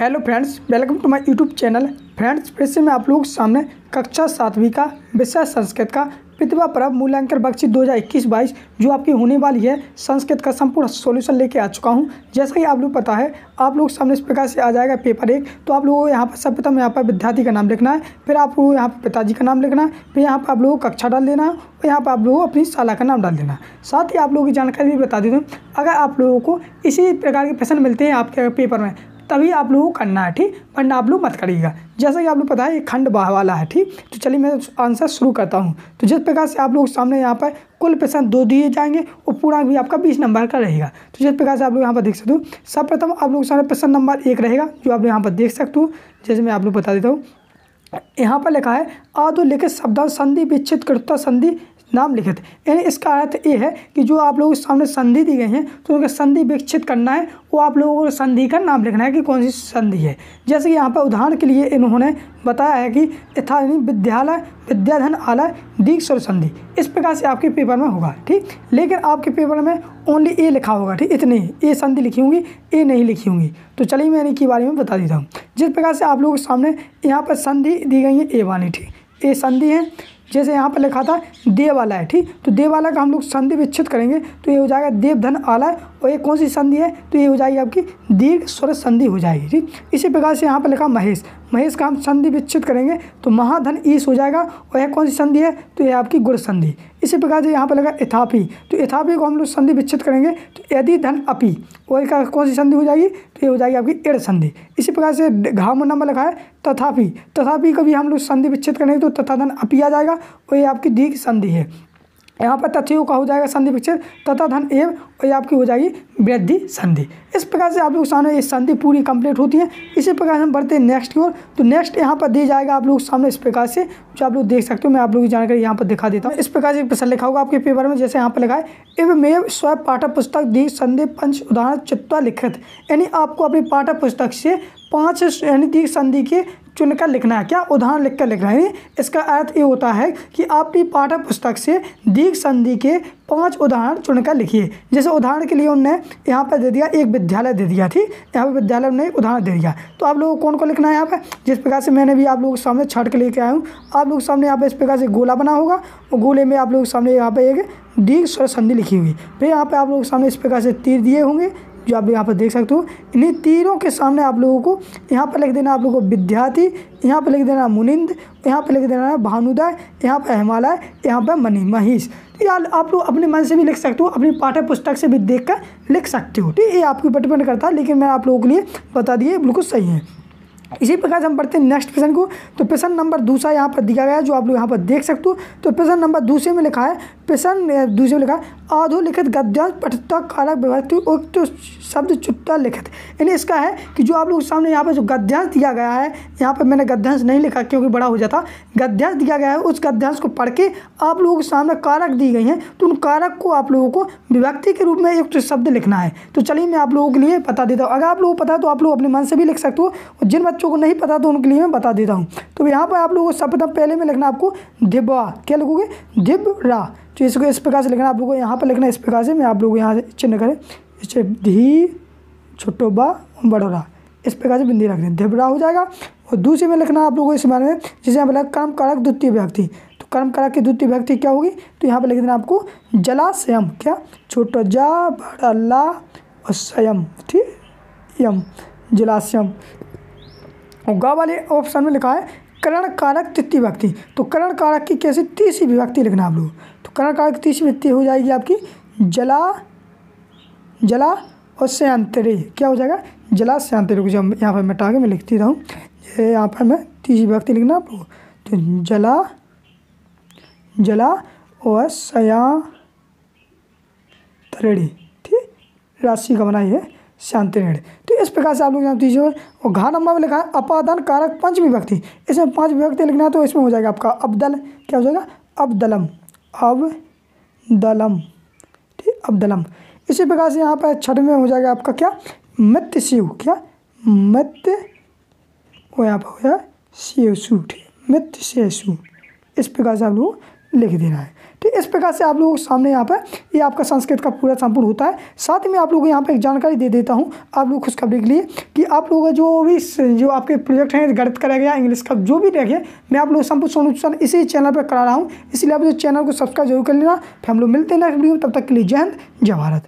Hello friends, welcome to my YouTube channel. Friends, फिर से मैं आप लोगों के सामने कक्षा 7वीं का विषय संस्कृत का प्रतिभा पर्व मूल्यांकन वर्कशीट 2021-22 जो आपकी होने वाली है संस्कृत का संपूर्ण सॉल्यूशन लेके आ चुका हूं। जैसा कि आप लोग पता है, आप लोग सामने इस प्रकार से आ जाएगा पेपर 1। तो आप लोगों को यहाँ पर सर्वप्रथम यहाँ पर विद्यार्थी का नाम लिखना है, फिर आपको यहाँ पर पिताजी का नाम लिखना है, फिर यहाँ पर आप लोगों को कक्षा डाल देना है और यहाँ पर आप लोगों को अपनी शाला का नाम डाल देना है। साथ ही आप लोगों की जानकारी भी बता देता हूँ, अगर आप लोगों को इसी प्रकार के प्रश्न मिलते हैं आपके पेपर में तभी आप लोगों को करना है, ठीक, वरना आप लोग मत करिएगा। जैसा कि आप लोग पता है ये खंड वाला है, ठीक। तो चलिए मैं आंसर शुरू करता हूँ। तो जिस प्रकार से आप लोग सामने यहाँ पर कुल प्रश्न 2 दिए जाएंगे और पूरा भी आपका 20 नंबर का रहेगा। तो जिस प्रकार से आप लोग यहाँ पर देख सकते हो, सर्वप्रथम आप लोग सामने प्रश्न नंबर 1 रहेगा जो आप यहाँ पर देख सकते हो। जैसे मैं आप लोग बता देता हूँ, यहाँ पर लिखा है अधोलिखित शब्दांश संधि विच्छेद कृत्वा संधि नाम लिखित। यानी इसका अर्थ ये है कि जो आप लोगों के सामने संधि दी गई हैं तो उनका संधि विच्छेद करना है, वो आप लोगों को संधि का नाम लिखना है कि कौन सी संधि है। जैसे कि यहाँ पर उदाहरण के लिए इन्होंने बताया है कि यथा विद्यालय विद्याधन आलय दीर्घ स्वर संधि। इस प्रकार से आपके पेपर में होगा, ठीक। लेकिन आपके पेपर में ओनली ए लिखा होगा, ठीक, इतनी ए संधि लिखी होंगी, ए नहीं लिखी होंगी। तो चलिए मैं इनके बारे में बता देता हूँ। जिस प्रकार से आप लोगों के सामने यहाँ पर संधि दी गई है ए वाली, ठीक, ए संधि है। जैसे यहाँ पर लिखा था देव वाला है, ठीक। तो देव वाला का हम लोग संधि विच्छेद करेंगे तो ये हो जाएगा देवधन आलय, और ये कौन सी संधि है तो ये हो जाएगी आपकी दीर्घ स्वर संधि हो जाएगी, ठीक। इसी प्रकार से यहाँ पर लिखा महेश, महेश का हम संधि विच्छेद करेंगे तो महाधन ईश हो जाएगा, और यह कौन सी संधि है तो यह आपकी गुण संधि। इसी प्रकार से यहाँ पर लगा इथापी, तो इथापी को हम लोग संधि विच्छेद करेंगे तो यदि धन अपी, और का कौन सी संधि हो जाएगी तो ये हो जाएगी आपकी इड़ संधि। इसी प्रकार से घाव नंबर लिखा है तथापि, तथापि को भी हम लोग संधि विच्छेद करेंगे तो तथा धन अपी आ जाएगा, और ये आपकी दीर्घ संधि है। यहाँ पर तथ्यों का हो जाएगा संधि विच्छेद तथा धन एव, और ये आपकी हो जाएगी वृद्धि संधि। इस प्रकार से आप लोग सामने ये संधि पूरी कंप्लीट होती है। इसी प्रकार से हम बढ़ते हैं नेक्स्ट की ओर। तो नेक्स्ट यहाँ पर दी जाएगा आप लोग सामने इस प्रकार से, जो आप लोग देख सकते हो। मैं आप लोगों की जानकारी यहाँ पर दिखा देता हूँ। इस प्रकार से प्रश्न लिखा होगा आपके पेपर में, जैसे यहाँ पर लिखा है एवमेव स्व पाठ्य पुस्तक दीर्घ संधि पंच उदाहरण चित्वा लिखित। यानी आपको अपनी पाठ्य पुस्तक से 5 यानी दीर्घ संधि के चुनकर लिखना है, क्या उदाहरण लिखकर लिखना है। इसका अर्थ ये होता है कि आपकी पाठ्य पुस्तक से दीर्घ संधि के 5 उदाहरण चुनकर लिखिए। जैसे उदाहरण के लिए उन्होंने यहाँ पर दे दिया एक विद्यालय दे दिया, ठीक, यहाँ पर विद्यालय ने एक उदाहरण दे दिया। तो आप लोगों को कौन को लिखना है यहाँ पर, जिस प्रकार से मैंने भी आप लोगों के सामने छाट के लेके आया हूँ। आप लोग सामने यहाँ पर इस प्रकार से गोला बना होगा, और गोले में आप लोग सामने यहाँ पर एक दीर्घ स्वर संधि लिखी हुई। फिर यहाँ पर आप लोग सामने इस प्रकार से तीर दिए होंगे जो आप यहाँ पर देख सकते हो। इन्हीं तीरों के सामने आप लोगों को यहाँ पर लिख देना आप लोगों को विद्यार्थी, यहाँ पर लिख देना मुनिंद, यहाँ पर लिख देना भानुदय, यहाँ पर हिमालय, यहाँ पर मनी महिष। तो यार आप लोग अपने मन से भी लिख सकते हो, अपनी पाठ्य पुस्तक से भी देखकर लिख सकते हो, ठीक। ये आपके ऊपर डिपेंड करता है, लेकिन मैं आप लोगों के लिए बता दिए बिल्कुल सही है। इसी प्रकार से हम बढ़ते हैं नेक्स्ट प्रश्न को। तो प्रश्न नंबर 2 यहाँ पर दिया गया है जो आप लोग यहाँ पर देख सकते हो। तो प्रश्न नंबर 2 में लिखा है, प्रश्न 2 में लिखा है अधोलिखित गद्यांश पठिता कारक विभक्ति उक्त शब्द चुट्टा लिखित। यानी इसका है कि जो आप लोग सामने यहाँ पर जो गद्यांश दिया गया है, यहाँ पर मैंने गद्यांश नहीं लिखा क्योंकि बड़ा हो जाता। गद्यांश दिया गया है, उस गद्यांश को पढ़ के आप लोगों के सामने कारक दी गई हैं, तो उन कारक को आप लोगों को विभक्ति के रूप में एक शब्द लिखना है। तो चलिए मैं आप लोगों के लिए बता देता हूँ। अगर आप लोगों को पता है तो आप लोग अपने मन से भी लिख सकते हो, और जिन बच्चों को नहीं पता तो उनके लिए मैं बता देता हूँ। तो यहाँ पर आप लोगों को सर्वप्रथम पहले में लिखना आपको दिब्वा, क्या लिखोगे दिब्रा। तो इसको इस प्रकार से लिखना आप लोगों को, यहाँ पर लिखना इस प्रकार से। मैं आप लोगों को यहाँ से चिन्ह करें, इसे धी छोटो बा बड़ोरा, इस प्रकार से बिंदी रख दें, दिब्रा हो जाएगा। और दूसरे में लिखना आप लोगों को इस बारे में, जिसे यहाँ पर लिखा कर्म कारक द्वितीय विभक्ति। तो कर्म कारक की द्वितीय विभक्ति क्या होगी तो यहाँ पर लिख देना आपको जलाशयम, क्या छोटो जा बड़ा ला और स्वयं, ठीक, यम जलाशयम। और गा वाले ऑप्शन में लिखा है करण कारक तृतीय विभक्ति। तो करण कारक की कैसे तीसरी विभक्ति लिखना आप लोग। तो करण कारक की तीसरी विभक्ति हो जाएगी आपकी जला, जला और श्यांतरे, क्या हो जाएगा जला श्यांतरे को। जब यहाँ पर मिटा के मैं लिखती रहूँ, यहाँ पर मैं तीसरी विभक्ति लिखना आप लोग। तो जला, जला और श्यांतरे, ठीक, राशि का बनाई है शांतिनेड़। तो इस प्रकार से आप लोग यहाँ दीजिए। और घा नंबर में लिखा है अपादान कारक पंचमी विभक्ति। इसमें 5 विभक्ति लिखना है, तो इसमें हो जाएगा आपका अब्दल, क्या हो जाएगा अब्दलम, अब्दलम, ठीक, अब्दलम। इसी प्रकार से यहाँ पर 6 में हो जाएगा आपका क्या मत्स्य शिव, क्या मत्स्य, और यहाँ पर हो जाएगा शिव सु, ठीक, मत्स्य शिव। इस प्रकार से आप लोग लिख देना है। ठीक, इस प्रकार से आप लोगों के सामने यहाँ पर ये आपका संस्कृत का पूरा संपूर्ण होता है। साथ ही मैं आप लोगों को यहाँ पर एक जानकारी दे देता हूँ आप लोग खुशखबरी के लिए कि आप लोगों का जो आपके प्रोजेक्ट हैं, गणित का रह गया, इंग्लिश का जो भी रह गया, मैं आप लोग संपूर्ण सोल्यूशन इसी चैनल पर करा रहा हूँ। इसलिए आप लोग चैनल को सब्सक्राइब जरूर कर लेना। फिर हम लोग मिलते हैं नेक्स्ट वीडियो में, तब तक के लिए जय हिंद, जय भारत।